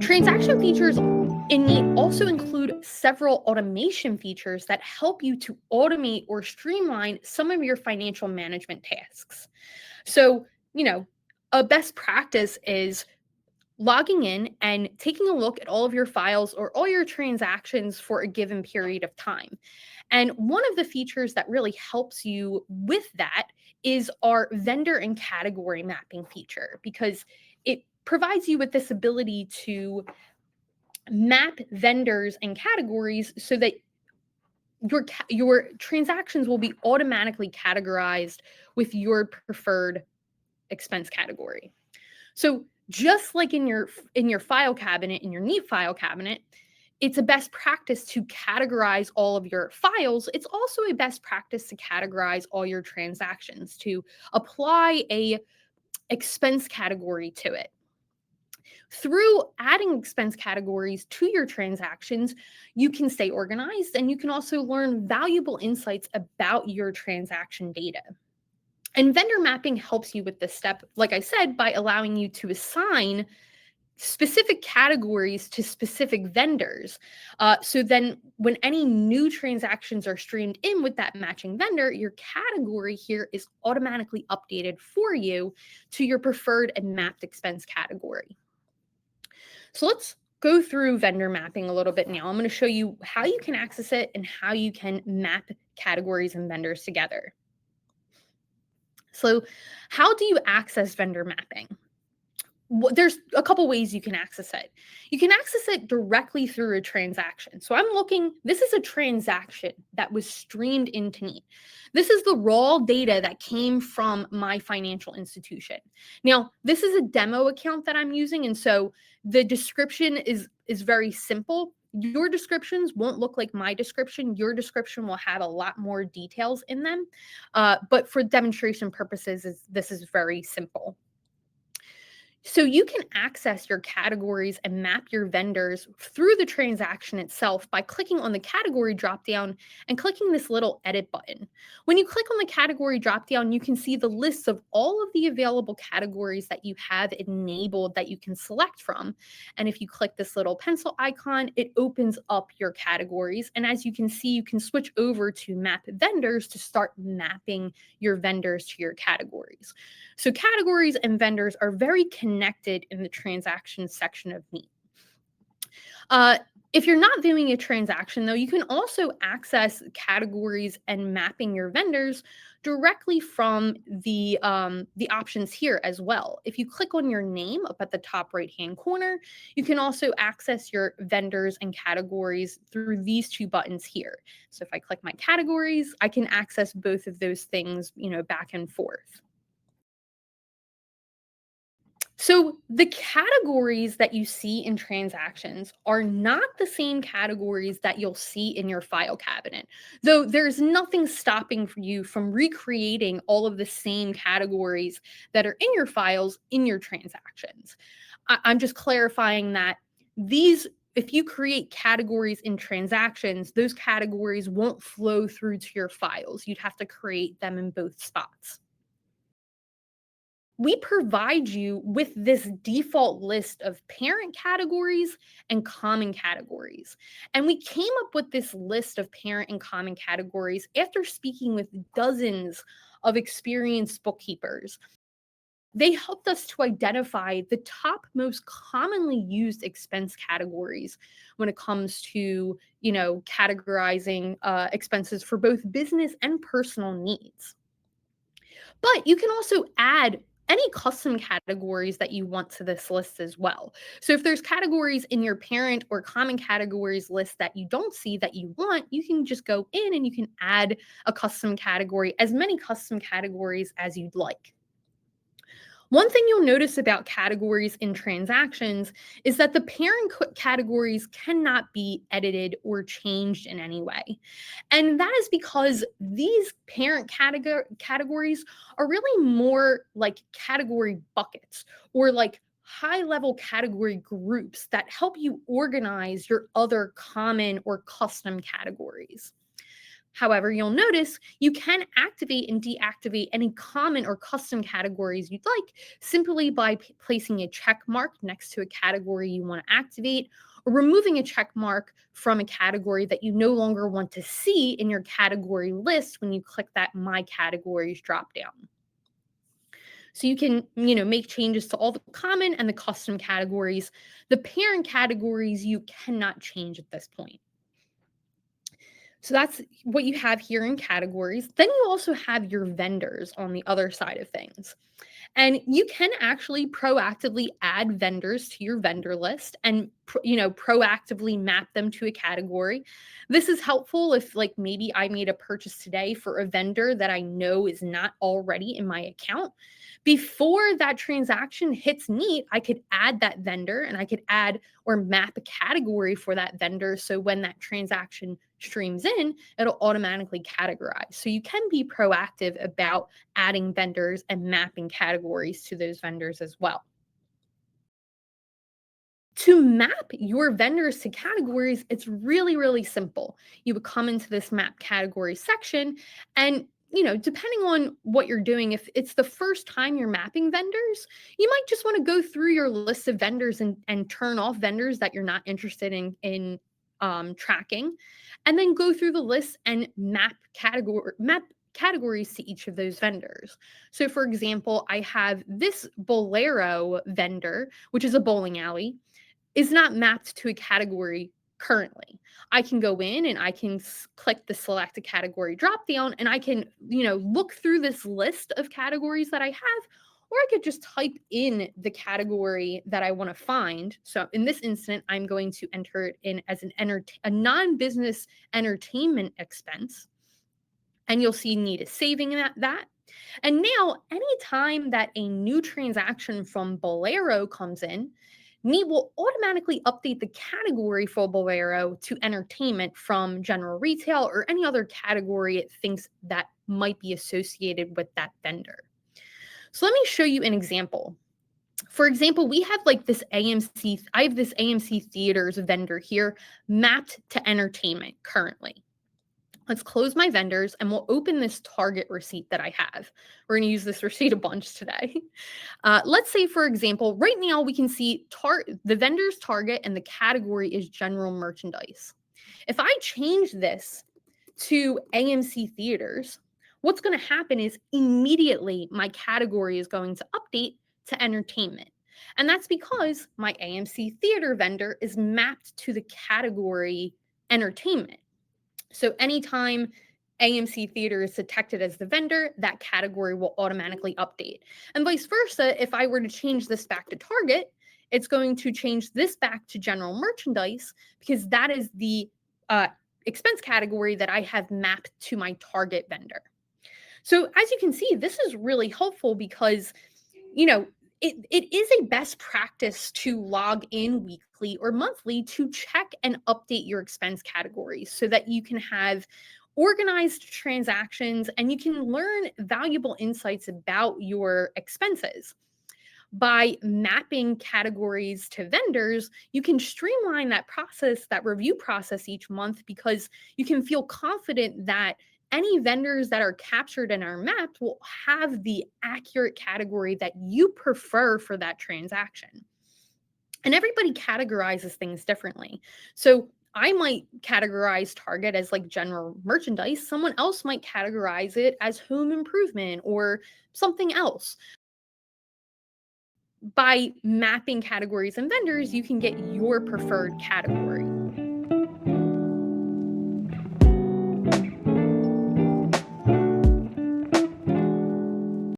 Transaction features in Neat also include several automation features that help you to automate or streamline some of your financial management tasks. So, a best practice is logging in and taking a look at all of your files or all your transactions for a given period of time. And one of the features that really helps you with that is our vendor and category mapping feature, because it provides you with this ability to map vendors and categories so that your transactions will be automatically categorized with your preferred expense category. So just like in your file cabinet, in your Neat file cabinet, it's a best practice to categorize all of your files. It's also a best practice to categorize all your transactions, to apply a expense category to it. Through adding expense categories to your transactions, you can stay organized and you can also learn valuable insights about your transaction data. And vendor mapping helps you with this step, like I said, by allowing you to assign specific categories to specific vendors. So then when any new transactions are streamed in with that matching vendor, your category here is automatically updated for you to your preferred and mapped expense category. So let's go through vendor mapping a little bit now. I'm going to show you how you can access it and how you can map categories and vendors together. So how do you access vendor mapping? There's a couple ways you can access it. You can access it directly through a transaction. So this is a transaction that was streamed into Neat. This is the raw data that came from my financial institution. Now, this is a demo account that I'm using, and so the description is very simple. Your descriptions won't look like my description. Your description will have a lot more details in them. But for demonstration purposes, this is very simple. So you can access your categories and map your vendors through the transaction itself by clicking on the category dropdown and clicking this little edit button. When you click on the category dropdown, you can see the list of all of the available categories that you have enabled that you can select from. And if you click this little pencil icon, it opens up your categories. And as you can see, you can switch over to map vendors to start mapping your vendors to your categories. So categories and vendors are very connected in the transaction section of Neat. If you're not viewing a transaction, though, you can also access categories and mapping your vendors directly from the options here as well. If you click on your name up at the top right-hand corner, you can also access your vendors and categories through these two buttons here. So if I click my categories, I can access both of those things, back and forth. So the categories that you see in transactions are not the same categories that you'll see in your file cabinet, though there's nothing stopping you from recreating all of the same categories that are in your files in your transactions. I'm just clarifying that if you create categories in transactions, those categories won't flow through to your files. You'd have to create them in both spots. We provide you with this default list of parent categories and common categories. And we came up with this list of parent and common categories after speaking with dozens of experienced bookkeepers. They helped us to identify the top most commonly used expense categories when it comes to, categorizing expenses for both business and personal needs. But you can also add any custom categories that you want to this list as well. So if there's categories in your parent or common categories list that you don't see that you want, you can just go in and you can add a custom category, as many custom categories as you'd like. One thing you'll notice about categories in transactions is that the parent categories cannot be edited or changed in any way. And that is because these parent categories are really more like category buckets or like high-level category groups that help you organize your other common or custom categories. However, you'll notice you can activate and deactivate any common or custom categories you'd like simply by placing a check mark next to a category you want to activate, or removing a check mark from a category that you no longer want to see in your category list when you click that My Categories dropdown. So you can, make changes to all the common and the custom categories. The parent categories you cannot change at this point. So that's what you have here in categories. Then you also have your vendors on the other side of things. And you can actually proactively add vendors to your vendor list and proactively map them to a category. This is helpful if like maybe I made a purchase today for a vendor that I know is not already in my account. Before that transaction hits Neat, I could add that vendor and I could add or map a category for that vendor. So when that transaction streams in, it'll automatically categorize. So you can be proactive about adding vendors and mapping categories to those vendors as well. To map your vendors to categories, it's really, really simple. You would come into this map category section and depending on what you're doing, if it's the first time you're mapping vendors, you might just want to go through your list of vendors and turn off vendors that you're not interested in tracking, and then go through the list and map categories to each of those vendors. So, for example, I have this Bolero vendor, which is a bowling alley, is not mapped to a category currently. I can go in and I can click the select a category drop down and I can, look through this list of categories that I have, or I could just type in the category that I want to find. So in this instant, I'm going to enter it in as a non-business entertainment expense. And you'll see Need is saving that. And now, anytime that a new transaction from Bolero comes in, Neat will automatically update the category for Bolero to entertainment from general retail or any other category it thinks that might be associated with that vendor. So let me show you an example. For example, we have like I have this AMC Theaters vendor here mapped to entertainment currently. Let's close my vendors and we'll open this Target receipt that I have. We're going to use this receipt a bunch today. Let's say, for example, right now we can see the vendor's Target and the category is general merchandise. If I change this to AMC Theaters, what's going to happen is immediately my category is going to update to entertainment. And that's because my AMC Theater vendor is mapped to the category entertainment. So anytime AMC Theater is detected as the vendor, that category will automatically update. And vice versa, if I were to change this back to Target, it's going to change this back to general merchandise because that is the expense category that I have mapped to my Target vendor. So as you can see, this is really helpful because, it is a best practice to log in weekly or monthly to check and update your expense categories so that you can have organized transactions and you can learn valuable insights about your expenses. By mapping categories to vendors, you can streamline that process, that review process each month, because you can feel confident that any vendors that are captured in our map will have the accurate category that you prefer for that transaction. And everybody categorizes things differently. So I might categorize Target as like general merchandise. Someone else might categorize it as home improvement or something else. By mapping categories and vendors, you can get your preferred category.